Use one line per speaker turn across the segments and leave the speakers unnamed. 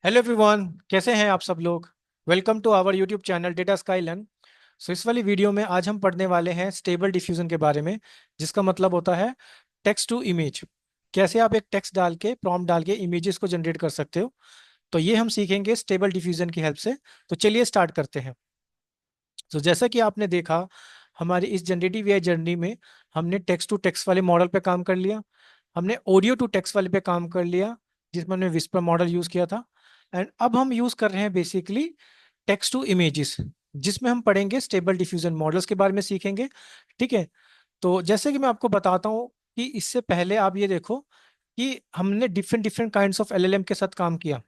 Hello everyone, कैसे हैं आप सब लोग। Welcome to our YouTube channel Data Skylon. So इस वाली वीडियो में आज हम पढ़ने वाले हैं स्टेबल डिफ्यूजन के बारे में, जिसका मतलब होता है टेक्स्ट टू इमेज। कैसे आप एक टेक्स्ट डाल के प्रॉम्प्ट डाल के इमेजेस को जनरेट कर सकते हो। तो ये हम सीखेंगे स्टेबल डिफ्यूजन की हेल्प से। तो चलिए स्टार्ट करते हैं। तो जैसा कि आपने देखा, हमारी इस जनरेटिव एआई जर्नी में हमने टेक्स्ट टू टेक्स्ट वाले मॉडल पे काम कर लिया, हमने ऑडियो टू टेक्स्ट वाले पे काम कर लिया जिसमें हमने विस्पर मॉडल यूज किया था। एंड अब हम यूज कर रहे हैं बेसिकली टेक्स्ट टू इमेजेस, जिसमें हम पढ़ेंगे स्टेबल डिफ्यूजन मॉडल्स के बारे में सीखेंगे। ठीक है। तो जैसे कि मैं आपको बताता हूँ कि इससे पहले आप ये देखो कि हमने different different kinds of LLM के साथ काम किया,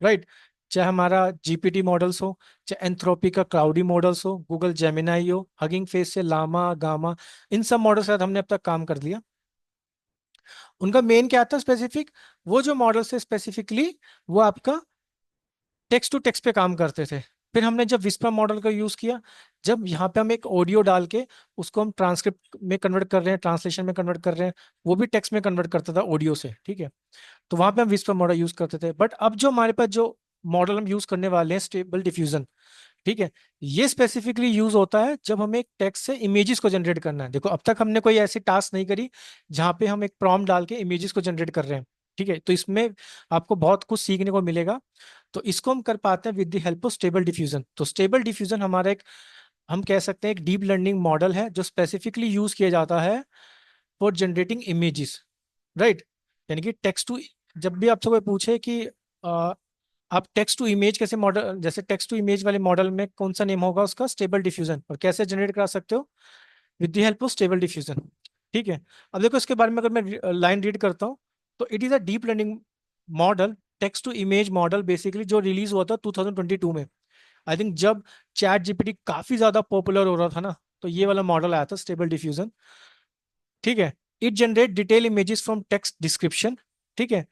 राइट। चाहे हमारा जीपीटी मॉडल्स हो, चाहे एंथ्रोपी का क्लाउडी मॉडल्स हो, गूगल जेमिनाई हो, हगिंग फेस से लामा गामा, इन सब मॉडल के साथ हमने अब तक काम कर लिया। उनका मेन क्या था स्पेसिफिक, वो जो मॉडल्स है स्पेसिफिकली वो आपका टेक्स्ट टू टेक्स्ट पे काम करते थे। फिर हमने जब विस्पर मॉडल का यूज किया, जब यहाँ पे हम एक ऑडियो डाल के उसको हम ट्रांसक्रिप्ट में कन्वर्ट कर रहे हैं, ट्रांसलेशन में कन्वर्ट कर रहे हैं, वो भी टेक्स्ट में कन्वर्ट करता था ऑडियो से। ठीक है। तो वहां पे हम विस्पर मॉडल यूज करते थे, बट अब जो हमारे पास जो मॉडल हम यूज करने वाले हैं स्टेबल डिफ्यूजन, ठीक है, ये स्पेसिफिकली यूज होता है जब हमें एक टेक्स्ट से इमेजेस को जनरेट करना है। देखो, अब तक हमने कोई ऐसी टास्क नहीं करी जहां पे हम एक प्रॉम्प्ट डाल के इमेजेस को जनरेट कर रहे हैं। ठीक है। तो इसमें आपको बहुत कुछ सीखने को मिलेगा। तो इसको हम कर पाते हैं with the help of stable diffusion. तो स्टेबल डिफ्यूजन हमारा एक, हम कह सकते हैं एक डीप लर्निंग मॉडल है जो स्पेसिफिकली यूज किया जाता है फॉर जनरेटिंग इमेजेस, राइट। यानी कि टेक्स्ट टू, जब भी आपसे कोई पूछे कि आप टेक्स्ट टू इमेज कैसे मॉडल, जैसे टेक्स्ट टू इमेज वाले मॉडल में कौन सा नेम होगा उसका, स्टेबल डिफ्यूजन, और कैसे जनरेट करा सकते हो with the help of stable diffusion. ठीक है। अब देखो इसके बारे में अगर मैं लाइन रीड करता हूँ, तो it is a deep learning model, text to image model basically, जो रिलीज हुआ था 2022 में। आई थिंक जब चैट जीपीटी काफी ज्यादा पॉपुलर हो रहा था ना, तो ये वाला मॉडल आया था स्टेबल डिफ्यूजन। ठीक है। It generate detail images from text description. ठीक है।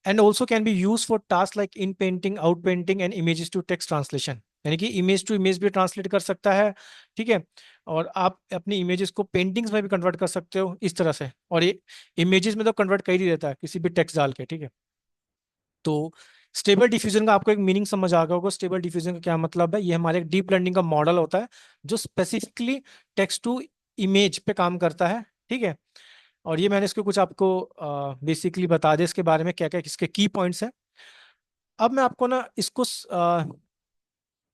And also can be use for task like inpainting, outpainting and images to text translation. यानी कि इमेज टू इमेज भी ट्रांसलेट कर सकता है। ठीक है। और आप अपनी इमेजेस को पेंटिंग्स में भी कन्वर्ट कर सकते हो इस तरह से। और ये इमेजेस में तो कन्वर्ट कर ही देता है किसी भी टेक्स्ट डाल के। ठीक है। तो स्टेबल डिफ्यूजन का आपको एक मीनिंग समझ आ गया होगा। स्टेबल डिफ्यूजन का क्या मतलब है, ये हमारे एक डीप लर्निंग का मॉडल होता है जो स्पेसिफिकली टेक्स्ट टू इमेज पे काम करता है। ठीक है। और ये मैंने इसको कुछ आपको बेसिकली बता दिया इसके बारे में, क्या क्या इसके की पॉइंट्स हैं। अब मैं आपको ना इसको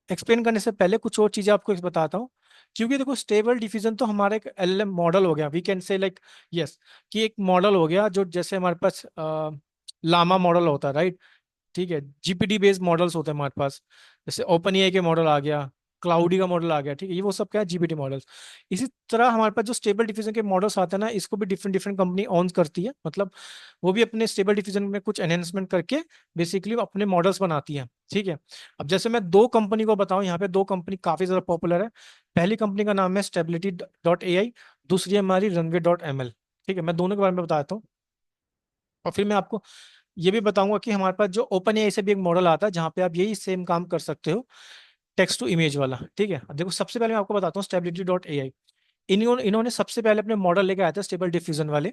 एक्सप्लेन करने से पहले कुछ और चीजें आपको बताता हूँ। क्योंकि देखो, स्टेबल डिफ्यूजन तो हमारा एक एलएलएम मॉडल हो गया, we can say like, yes, कि एक मॉडल हो गया जो, जैसे हमारे पास लामा मॉडल होता है, राइट। ठीक है। जीपीटी बेस्ड मॉडल्स होते हैं हमारे पास, जैसे ओपन एआई के मॉडल आ गया, क्लाउडी का मॉडल आ गया। ठीक है। ये वो सब क्या है, जीपीटी मॉडल्स। इसी तरह हमारे पास जो स्टेबल डिफ्यूजन के मॉडल्स आते हैं ना, इसको भी डिफरेंट डिफरेंट कंपनी ऑन करती है। मतलब वो भी अपने स्टेबल डिफ्यूजन में कुछ एनहेंसमेंट करके बेसिकली अपने मॉडल्स बनाती है। ठीक है। अब जैसे मैं दो कंपनी को बताऊं, यहाँ पे दो कंपनी काफी ज्यादा पॉपुलर है। पहली कंपनी का नाम है स्टेबिलिटी डॉट ए आई, दूसरी है हमारी रनवे डॉट एम एल। ठीक है। मैं दोनों के बारे में बताता हूँ, और फिर मैं आपको ये भी बताऊंगा कि हमारे पास जो ओपन एआई से भी एक मॉडल आता है जहाँ पे आप यही सेम काम कर सकते हो, टेक्स्ट टू इमेज वाला। ठीक है। अब देखो, सबसे पहले मैं आपको बताता हूँ स्टेबिलिटी डॉट ए आई। इन्होंने सबसे पहले अपने मॉडल लेके आए थे स्टेबल डिफ्यूजन वाले,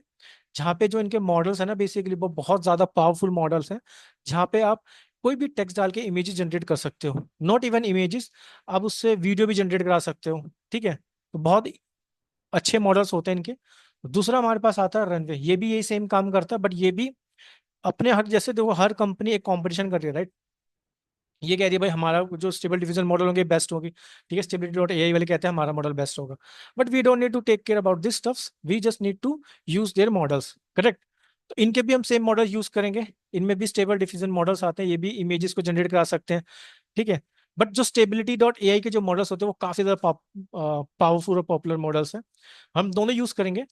जहाँ पे जो इनके मॉडल्स है ना बेसिकली वो बहुत ज्यादा पावरफुल मॉडल्स हैं, जहाँ पे आप कोई भी टेक्स्ट डाल के इमेजेस जनरेट कर सकते हो। नॉट इवन इमेजेस, आप उससे वीडियो भी जनरेट करा सकते हो। ठीक है। तो बहुत अच्छे मॉडल्स होते हैं इनके। दूसरा हमारे पास आता है रनवे, ये भी यही सेम काम करता है, बट ये भी अपने हर, जैसे देखो हर कंपनी एक कंपटीशन कर रही है, राइट। ये कह रही है भाई हमारा जो स्टेबल डिफिजन मॉडल होंगे बेस्ट होगी। ठीक है। स्टेबिलिटी डॉट एआई वाले कहते हैं हमारा मॉडल बेस्ट होगा। But we don't need to take care about this stuffs, we just need to use their models, correct. तो इनके भी हम सेम मॉडल यूज करेंगे। इनमें भी स्टेबल डिफिजन मॉडल्स आते हैं, ये भी इमेजेस को जनरेट करा सकते हैं। ठीक है। बट जो स्टेबिलिटी डॉट एआई के जो मॉडल्स होते हैं वो काफी ज्यादा पावरफुल और पॉपुलर मॉडल्स हैं, हम दोनों यूज करेंगे।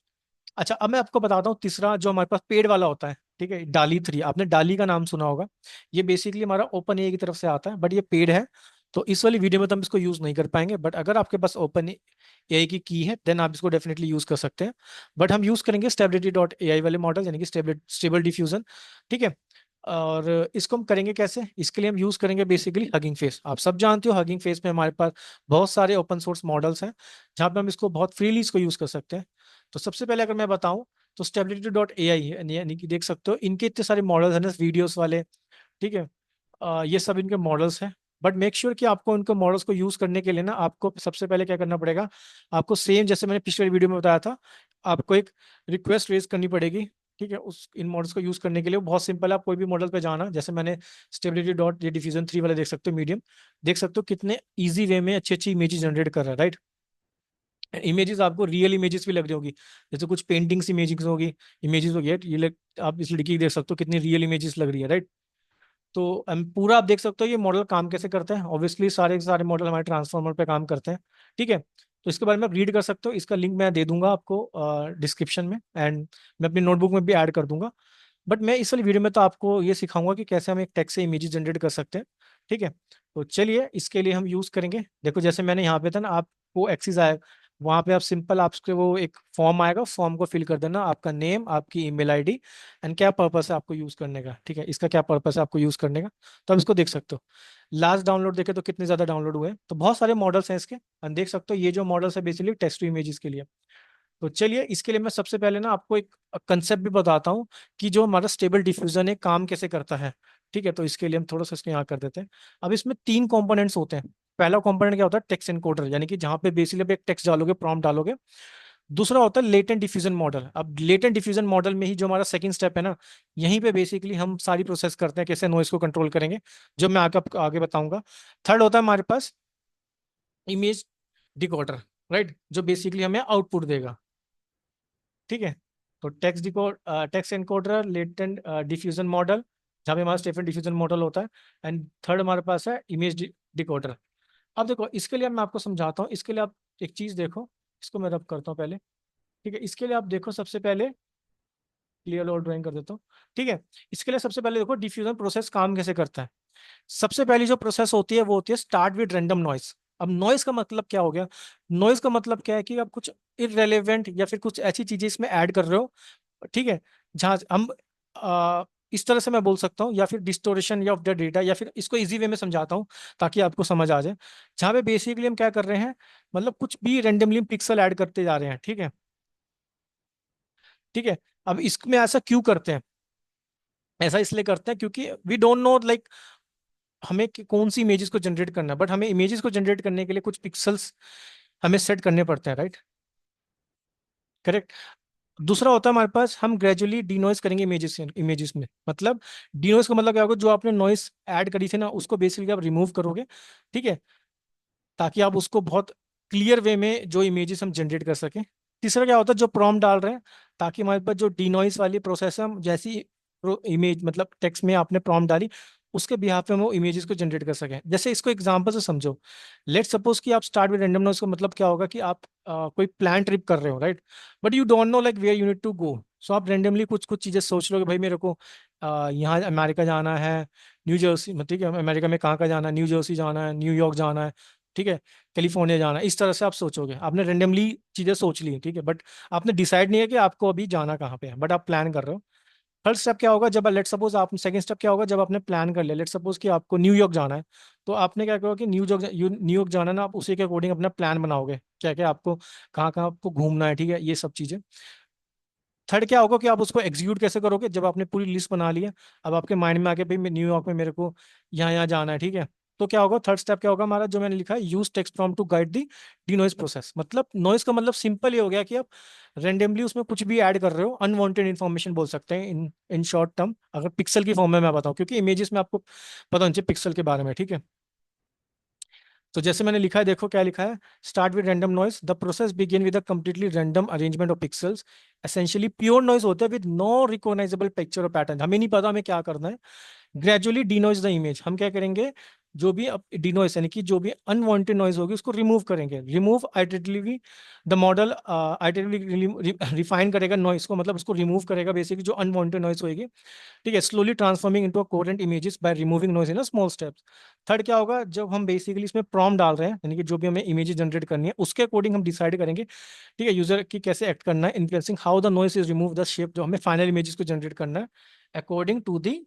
अच्छा, अब मैं आपको बताता हूँ तीसरा जो हमारे पास पेड वाला होता है। ठीक है। डाली थ्री, आपने डाली का नाम सुना होगा। ये बेसिकली हमारा ओपन एआई की तरफ से आता है, बट ये पेड है। तो इस वाली वीडियो में तो हम इसको यूज नहीं कर पाएंगे, बट अगर आपके पास ओपन एआई की है देन आप इसको डेफिनेटली यूज कर सकते हैं। बट हम यूज करेंगे स्टेबिलिटी डॉट एआई वाले मॉडल, यानी कि स्टेबल डिफ्यूजन। ठीक है। और इसको हम करेंगे कैसे, इसके लिए हम यूज करेंगे बेसिकली हगिंग फेस। आप सब जानते हो हगिंग फेस में हमारे पास बहुत सारे ओपन सोर्स मॉडल्स हैं, जहाँ पे हम इसको बहुत फ्रीली इसको यूज कर सकते हैं। तो सबसे पहले अगर मैं बताऊं, तो स्टेबिलिटी डॉट ए आई, यानी कि देख सकते हो इनके इतने सारे मॉडल्स हैं ना वीडियोस वाले। ठीक है। ये सब इनके मॉडल्स हैं। बट मेक श्योर कि आपको इनके मॉडल्स को यूज करने के लिए ना आपको सबसे पहले क्या करना पड़ेगा, आपको सेम जैसे मैंने पिछले वीडियो में बताया था, आपको एक रिक्वेस्ट रेज करनी पड़ेगी। ठीक है, उस इन मॉडल्स को यूज करने के लिए बहुत सिंपल है। आप कोई भी मॉडल पे जाना, जैसे मैंने स्टेबिलिटी डॉट ये डिफ्यूजन 3 वाले देख सकते हो, मीडियम देख सकते हो कितने ईजी वे में अच्छी अच्छी इमेजेस जनरेट कर रहा है, राइट। इमेजेस आपको रियल इमेजेस भी लग रही होगी, जैसे कुछ पेंटिंग्स इमेजेस होगी, इमेजेस होगी, आप इस लड़की की देख सकते हो कितनी रियल इमेजेस लग रही है, राइट। तो पूरा आप देख सकते हो ये मॉडल काम कैसे करते हैं। ऑब्वियसली सारे के सारे मॉडल हमारे ट्रांसफॉर्मर पे काम करते हैं, ठीक है। तो इसके बारे में आप रीड कर सकते हो, इसका लिंक मैं दे दूंगा आपको डिस्क्रिप्शन में, एंड मैं अपनी नोटबुक में भी ऐड कर दूंगा। बट मैं इस वाली वीडियो में तो आपको ये सिखाऊंगा कि कैसे हम एक टेक्स्ट से इमेजेस जनरेट कर सकते हैं, ठीक है। तो चलिए इसके लिए हम यूज करेंगे, देखो जैसे मैंने यहाँ पे था ना, आपको एक्सिस आया, वहाँ पे आप सिंपल आपके वो एक फॉर्म आएगा, फॉर्म को फिल कर देना, आपका नेम, आपकी ईमेल आईडी, एंड क्या पर्पस है आपको यूज करने का, ठीक है, इसका क्या पर्पस है आपको यूज करने का। तो आप इसको देख सकते हो। लास्ट डाउनलोड देखे तो कितने ज्यादा डाउनलोड हुए हैं, तो बहुत सारे मॉडल्स हैं इसके, एंड देख सकते हो ये जो मॉडल्स है बेसिकली टेक्स्ट टू इमेजेस के लिए। तो चलिए इसके लिए मैं सबसे पहले ना आपको एक कंसेप्ट भी बताता हूँ कि जो हमारा स्टेबल डिफ्यूजन है काम कैसे करता है, ठीक है। तो इसके लिए हम थोड़ा सा इसको यहाँ कर देते हैं। अब इसमें तीन कंपोनेंट्स होते हैं। पहला कंपोनेंट क्या होता है, टेक्स्ट एनकोडर, यानी कि जहाँ पे बेसिकली आप एक टेक्स्ट डालोगे, प्रॉम्प्ट डालोगे। दूसरा होता है लेटेंट डिफ्यूजन मॉडल। अब लेटेंट डिफ्यूजन मॉडल में ही जो हमारा सेकंड स्टेप है ना, यहीं पे बेसिकली हम सारी प्रोसेस करते हैं, कैसे नॉइस को कंट्रोल करेंगे, जो मैं आगे बताऊंगा। थर्ड होता है हमारे पास इमेज डिकोडर, राइट, जो बेसिकली हमें आउटपुट देगा, ठीक है। तो text encoder, latent diffusion model, जहाँ पे हमारा स्टेफन डिफ्यूजन मॉडल होता है, एंड थर्ड हमारे पास है इमेज डिकोडर। अब देखो इसके लिए मैं आपको समझाता हूँ। इसके लिए आप एक चीज देखो, इसको मैं रब करता हूँ पहले, ठीक है। इसके लिए आप देखो सबसे पहले, क्लियर और ड्राइंग कर देता हूँ, ठीक है। इसके लिए सबसे पहले देखो डिफ्यूजन प्रोसेस काम कैसे करता है। सबसे पहली जो प्रोसेस होती है वो होती है स्टार्ट विद रैंडम नॉइस। अब नॉइस का मतलब क्या हो गया, नॉइस का मतलब क्या है कि आप कुछ इररेलेवेंट या फिर कुछ ऐसी चीजें इसमें ऐड कर रहे हो, ठीक है, जहाँ हम इस तरह से मैं बोल सकता हूँ, या फिर डिस्टोरेशन या ऑफ द डेटा, या फिर इसको इजी वे में समझाता हूँ ताकि आपको समझ आ जाए। जहाँ पे बेसिकली हम क्या कर रहे हैं, मतलब कुछ भी रेंडमली पिक्सल ऐड करते जा रहे हैं, ठीक है, ठीक है। अब इसमें ऐसा क्यों करते हैं, ऐसा इसलिए करते हैं क्योंकि वी डोंट नो लाइक हमें कौन सी इमेजेस को जनरेट करना है, बट हमें इमेजेस को जनरेट करने के लिए कुछ पिक्सल्स हमें सेट करने पड़ते हैं, राइट, करेक्ट। दूसरा होता है हमारे पास, हम ग्रेजुअली डीनॉइस करेंगे इमेजेस इमेजेस में। मतलब डीनॉइस का मतलब क्या होगा, जो आपने नॉइस ऐड करी थी ना उसको बेसिकली आप रिमूव करोगे, ठीक है, ताकि आप उसको बहुत क्लियर वे में जो इमेजेस हम जनरेट कर सकें। तीसरा क्या होता है, जो प्रॉम्प्ट डाल रहे हैं, ताकि हमारे पास जो डीनॉइस वाली प्रोसेस है, हम जैसी इमेज मतलब टेक्स्ट में आपने प्रॉम्प्ट डाली उसके बिहाफ पे हम वो इमेजेस को जनरेट कर सकें। जैसे इसको एग्जांपल से समझो, लेट सपोज कि आप स्टार्ट विद रैंडम नॉइस का मतलब क्या होगा कि आप कोई प्लान ट्रिप कर रहे हो, right, but you don't know like where you need to go. So आप रैंडमली कुछ कुछ चीजें सोच लो कि भाई मेरे को यहाँ अमेरिका जाना है, न्यू जर्सी, ठीक है, अमेरिका में कहाँ का जाना है, न्यू जर्सी जाना है, न्यूयॉर्क जाना है, ठीक है, कैलिफोर्निया जाना है। इस तरह से आप सोचोगे, आपने रेंडमली चीजें सोच ली, ठीक है, बट आपने डिसाइड नहीं है कि आपको अभी जाना कहाँ पे है, बट आप प्लान कर रहे हो। थर्ड स्टेप क्या होगा, जब लेट सपोज आप, सेकंड स्टेप क्या होगा, जब आपने प्लान कर लिया, लेट सपोज कि आपको न्यूयॉर्क जाना है, तो आपने क्या करोगे कि न्यूयॉर्क जाना है ना, आप उसी के अकॉर्डिंग अपना प्लान बनाओगे, क्या क्या आपको कहाँ कहाँ आपको घूमना है, ठीक है, ये सब चीजें। थर्ड क्या होगा कि आप उसको एग्जीक्यूट कैसे करोगे, जब आपने पूरी लिस्ट बना ली है, अब आपके माइंड में आके भाई न्यूयॉर्क में मेरे को यहाँ यहाँ जाना है, ठीक है। तो क्या होगा, थर्ड स्टेप क्या होगा हमारा, जो मैंने लिखा है, use text prompt to guide the denoise process. मतलब नॉइस का मतलब सिंपल ये हो गया कि आप रेंडमली उसमें कुछ भी ऐड कर रहे हो, अनवांटेड इन्फॉर्मेशन बोल सकते हैं इन शॉर्ट टर्म, अगर पिक्सल की फॉर्म में मैं बताऊं, क्योंकि इमेजेस में आपको पता होना चाहिए पिक्सल के बारे में, ठीक है। तो जैसे मैंने लिखा है, देखो क्या लिखा है, start with random noise, the process begin with a completely random arrangement of pixels. Essentially pure noise होता है विद नो रिकॉग्नाइजेबल पिक्चर और पैटर्न, हमें नहीं पता हमें क्या करना है। ग्रेजुअली डिनोइज द इमेज, हम क्या करेंगे, जो भी डिनोइस यानी कि जो भी अनवांटेड नॉइज होगी उसको रिमूव करेंगे। Remove iteratively, the model iteratively refine करेगा नॉइस को, मतलब उसको रिमूव करेगा बेसिकली जो अनवांटेड नॉइस होगी, ठीक है, slowly transforming into coherent images by removing noise in small steps. Third क्या होगा, जब हम बेसिकली इसमें प्रॉम्प्ट डाल रहे हैं, यानी कि जो भी हमें इमेजेस जनरेट करनी है उसके अकॉर्डिंग हम डिसाइड करेंगे, ठीक है, यूजर की कैसे एक्ट करना है, influencing how the noise is remove the shape, जो हमें फाइनल इमेजेस को जनरेट करना है अकॉर्डिंग टू द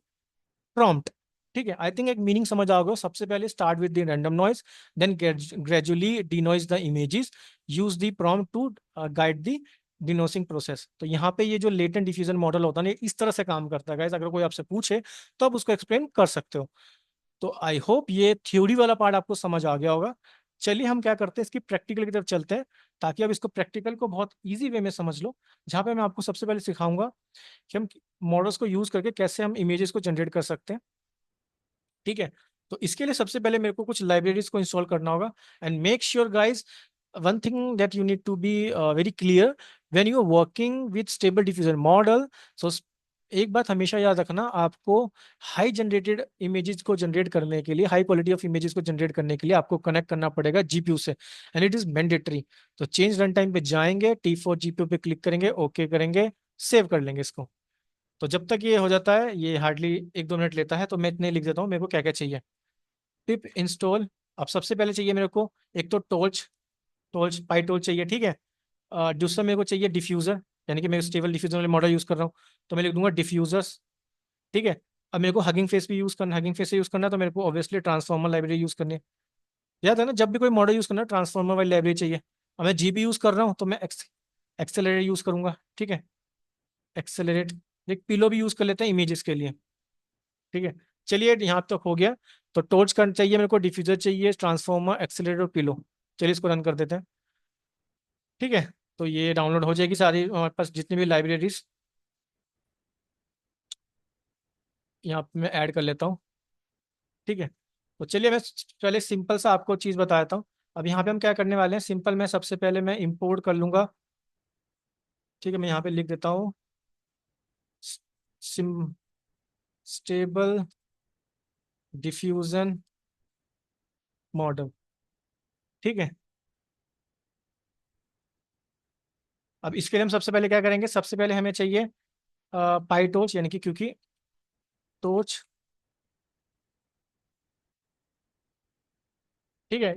प्रॉम्प्ट, ठीक है। आई थिंक एक मीनिंग समझ आओगे। सबसे पहले start with the random noise, then gradually denoise the images, use the prompt to guide the denoising process. तो यहाँ पे ये जो लेटेंट डिफ्यूजन मॉडल होता है ना, ये इस तरह से काम करता है गाइस। अगर कोई आपसे पूछे तो आप उसको एक्सप्लेन कर सकते हो। तो आई होप ये थ्योरी वाला पार्ट आपको समझ आ गया होगा। चलिए हम क्या करते हैं, इसकी प्रैक्टिकल की तरफ चलते हैं, ताकि आप इसको प्रैक्टिकल को बहुत इजी वे में समझ लो, जहाँ पे मैं आपको सबसे पहले सिखाऊंगा कि हम मॉडल्स को यूज करके कैसे हम इमेजेस को जनरेट कर सकते हैं। ठीक है, तो इसके लिए सबसे पहले मेरे को कुछ लाइब्रेरीज को इंस्टॉल करना होगा। And make sure guys, one thing that you need to be very clear when you are working with stable diffusion model. So एक बात हमेशा याद रखना, आपको हाई जनरेटेड इमेजेस को जनरेट करने के लिए, हाई क्वालिटी ऑफ इमेजेस को जनरेट करने के लिए आपको कनेक्ट करना पड़ेगा जीपीयू से, एंड इट इज मैंडेटरी। तो चेंज रन टाइम पे जाएंगे, T4 जीपीयू पे क्लिक करेंगे, ओके करेंगे, सेव कर लेंगे इसको। तो जब तक ये हो जाता है, ये हार्डली 1-2 मिनट लेता है, तो मैं इतने लिख देता हूँ मेरे को क्या क्या चाहिए। पिप इंस्टॉल। अब सबसे पहले चाहिए मेरे को एक तो टॉर्च, टॉर्च पाई टॉर्च चाहिए, ठीक है। दूसरा मेरे को चाहिए डिफ्यूज़र, यानी कि मैं स्टेबल डिफ्यूजन वाले मॉडल यूज़ कर रहा हूँ, तो मैं लिख दूंगा डिफ्यूजर्स। ठीक है। अब मेरे को हगिंग फेस भी यूज़ करना, हगिंग फेस से यूज़ करना है, तो मेरे को ऑब्वियसली ट्रांसफॉर्मर लाइब्रेरी यूज़ करनी है। याद है ना, जब भी कोई मॉडल यूज़ करना है ट्रांसफॉर्मर वाली लाइब्रेरी चाहिए। अब मैं जीबी यूज़ कर रहा हूँ, तो मैं एक्सेलरेट यूज़ करूंगा, ठीक है। एक्सेलरेट। एक पिलो भी यूज़ कर लेते हैं इमेजेस के लिए, ठीक है। चलिए यहाँ तक हो गया। तो टॉर्च कर चाहिए मेरे को, डिफ्यूजर चाहिए, ट्रांसफॉर्मर, एक्सीलरेटर और पिलो। चलिए इसको रन कर देते हैं, ठीक है। तो ये डाउनलोड हो जाएगी सारी हमारे पास जितनी भी लाइब्रेरीज। यहाँ पे मैं ऐड कर लेता हूँ, ठीक है। तो चलिए मैं पहले सिंपल सा आपको चीज़ बताता हूँ। अब यहाँ पे हम क्या करने वाले हैं, सिंपल मैं सबसे पहले मैं इंपोर्ट कर लूँगा, ठीक है। मैं यहाँ पे लिख देता हूँ सिम स्टेबल डिफ्यूजन मॉडल, ठीक है। अब इसके लिए हम सबसे पहले क्या करेंगे, सबसे पहले हमें चाहिए पाई टॉर्च, यानी कि क्योंकि टॉर्च, ठीक है।